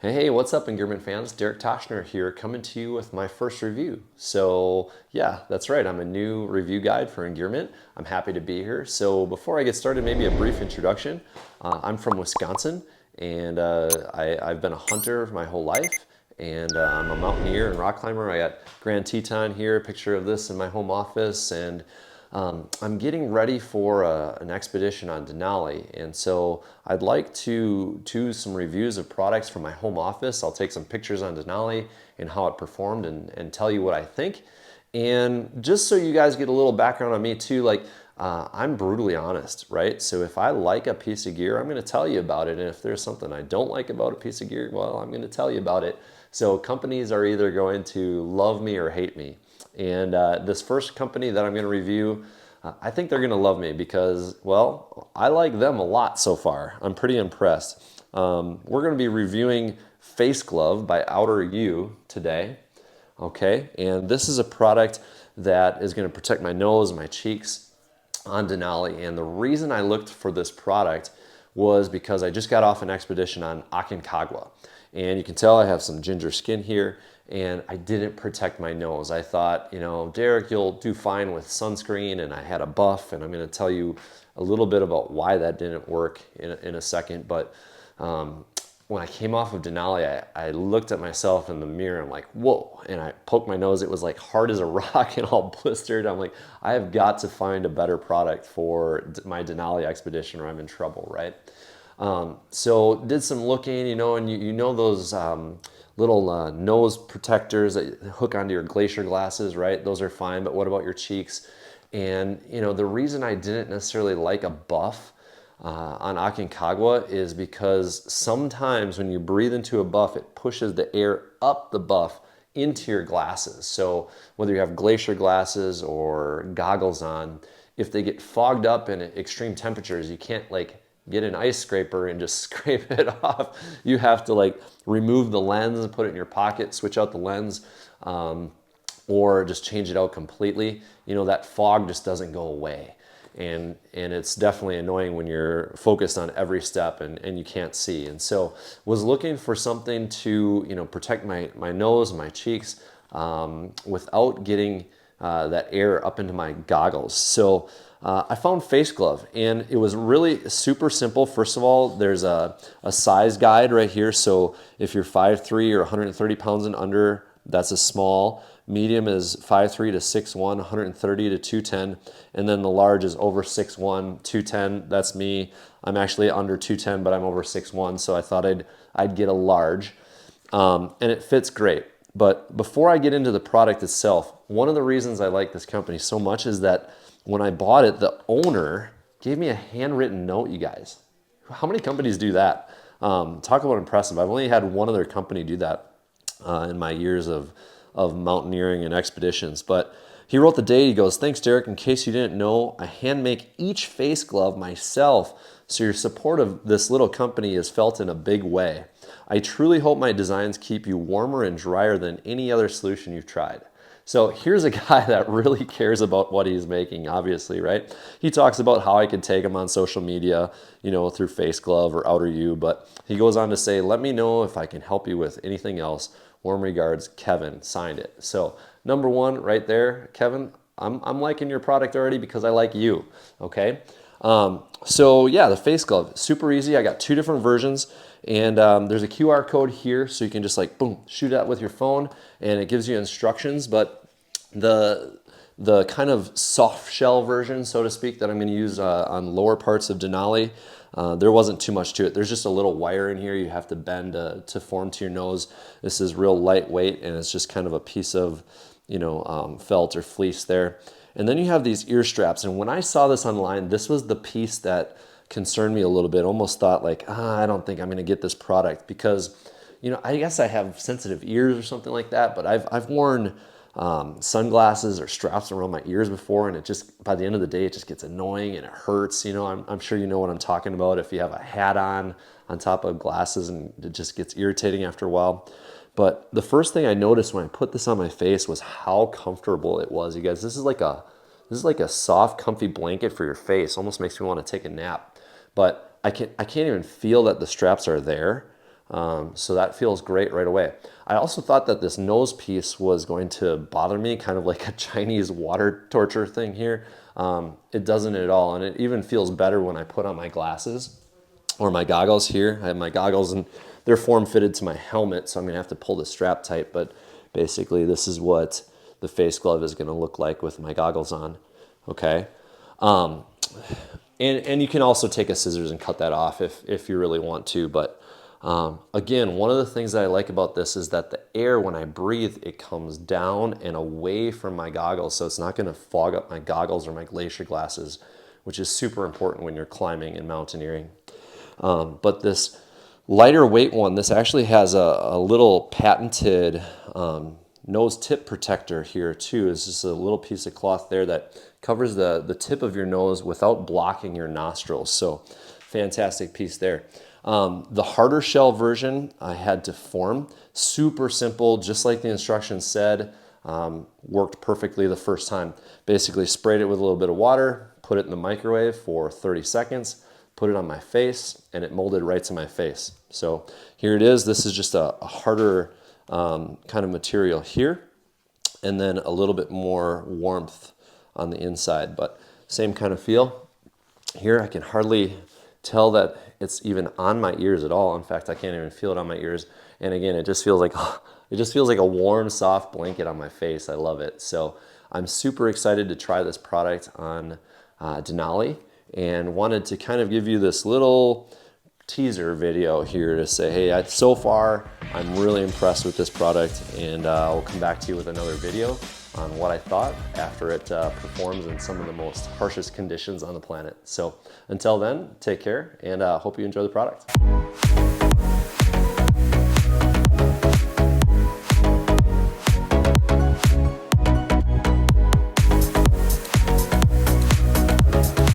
Hey, what's up, Engearment fans? Derek Toshner here, coming to you with my first review. So, yeah, that's right. I'm a new review guide for Engearment. I'm happy to be here. So, before I get started, maybe a brief introduction. I'm from Wisconsin, and I've been a hunter my whole life, and I'm a mountaineer and rock climber. I got Grand Teton here, a picture of this in my home office, and I'm getting ready for an expedition on Denali, and so I'd like to do some reviews of products from my home office. I'll take some pictures on Denali and how it performed and tell you what I think. And just so you guys get a little background on me too, I'm brutally honest, right? So if I like a piece of gear, I'm going to tell you about it. And if there's something I don't like about a piece of gear, well, I'm going to tell you about it. So companies are either going to love me or hate me. And this first company that I'm going to review, I think they're going to love me because, well, I like them a lot so far. I'm pretty impressed. We're going to be reviewing FaceGlove by Outer U today. Okay, and this is a product that is going to protect my nose, my cheeks on Denali. And the reason I looked for this product was because I just got off an expedition on Aconcagua. And you can tell I have some ginger skin here, and I didn't protect my nose. I thought, you know, Derek, you'll do fine with sunscreen, and I had a buff, and I'm going to tell you a little bit about why that didn't work in a second. But when I came off of Denali, I looked at myself in the mirror, and I'm like, whoa, and I poked my nose. It was like hard as a rock and all blistered. I'm like, I have got to find a better product for my Denali expedition or I'm in trouble, right? So did some looking, you know, and you know those little nose protectors that hook onto your glacier glasses, right? Those are fine, but what about your cheeks? And, you know, the reason I didn't necessarily like a buff on Aconcagua is because sometimes when you breathe into a buff, it pushes the air up the buff into your glasses. So whether you have glacier glasses or goggles on, if they get fogged up in extreme temperatures, you can't like get an ice scraper and just scrape it off. You have to like remove the lens and put it in your pocket, switch out the lens, or just change it out completely. You know, that fog just doesn't go away. And it's definitely annoying when you're focused on every step and you can't see. And so was looking for something to, you know, protect my nose and my cheeks without getting that air up into my goggles. So I found FaceGlove, and it was really super simple. First of all, there's a size guide right here. So if you're 5'3" or 130 pounds and under, that's a small. Medium is 5'3" to 6'1", 130 to 210. And then the large is over 6'1", 210. That's me. I'm actually under 210, but I'm over 6'1", so I thought I'd get a large. And it fits great. But before I get into the product itself, one of the reasons I like this company so much is that when I bought it, the owner gave me a handwritten note, you guys. How many companies do that? Talk about impressive. I've only had one other company do that in my years of mountaineering and expeditions. But he wrote the date. He goes, "Thanks, Derek. In case you didn't know, I hand make each face glove myself, so your support of this little company is felt in a big way. I truly hope my designs keep you warmer and drier than any other solution you've tried." So here's a guy that really cares about what he's making, obviously, right? He talks about how I could take him on social media, you know, through FaceGlove or Outer U, but he goes on to say, "Let me know if I can help you with anything else. Warm regards, Kevin." Signed it. So number one right there, Kevin, I'm liking your product already because I like you, okay? So yeah, the FaceGlove, super easy. I got two different versions, and there's a QR code here, so you can just like, boom, shoot that with your phone, and it gives you instructions. But the kind of soft shell version, so to speak, that I'm going to use on lower parts of Denali, there wasn't too much to it. There's just a little wire in here you have to bend to form to your nose. This is real lightweight, and it's just kind of a piece of, you know, felt or fleece there. And then you have these ear straps. And when I saw this online, this was the piece that concerned me a little bit. Almost thought like, I don't think I'm going to get this product because, you know, I guess I have sensitive ears or something like that. But I've worn sunglasses or straps around my ears before, and it just, by the end of the day, it just gets annoying and it hurts. You know, I'm sure you know what I'm talking about. If you have a hat on top of glasses, and it just gets irritating after a while. But the first thing I noticed when I put this on my face was how comfortable it was. You guys, this is like a soft, comfy blanket for your face. Almost makes me want to take a nap. But I can't even feel that the straps are there. So that feels great right away. I also thought that this nose piece was going to bother me, kind of like a Chinese water torture thing here. It doesn't at all, and it even feels better when I put on my glasses or my goggles here. I have my goggles and they're form fitted to my helmet, so I'm gonna have to pull the strap tight, but basically this is what the FaceGlove is gonna look like with my goggles on, okay? And you can also take a scissors and cut that off if you really want to, but again, one of the things that I like about this is that the air, when I breathe, it comes down and away from my goggles, so it's not gonna fog up my goggles or my glacier glasses, which is super important when you're climbing and mountaineering. But this lighter weight one, this actually has a little patented nose tip protector here too. It's just a little piece of cloth there that covers the tip of your nose without blocking your nostrils. So fantastic piece there. The harder shell version I had to form. Super simple, just like the instructions said. Worked perfectly the first time. Basically sprayed it with a little bit of water, put it in the microwave for 30 seconds, put it on my face, and it molded right to my face. So here it is. This is just a harder kind of material here, and then a little bit more warmth on the inside, but same kind of feel. Here I can hardly tell that it's even on my ears at all. In fact, I can't even feel it on my ears. And again, it just feels like a warm, soft blanket on my face. I love it. So I'm super excited to try this product on Denali, and wanted to kind of give you this little teaser video here to say, hey, so far I'm really impressed with this product, and I'll come back to you with another video on what I thought after it performs in some of the most harshest conditions on the planet. So until then, take care, and hope you enjoy the product.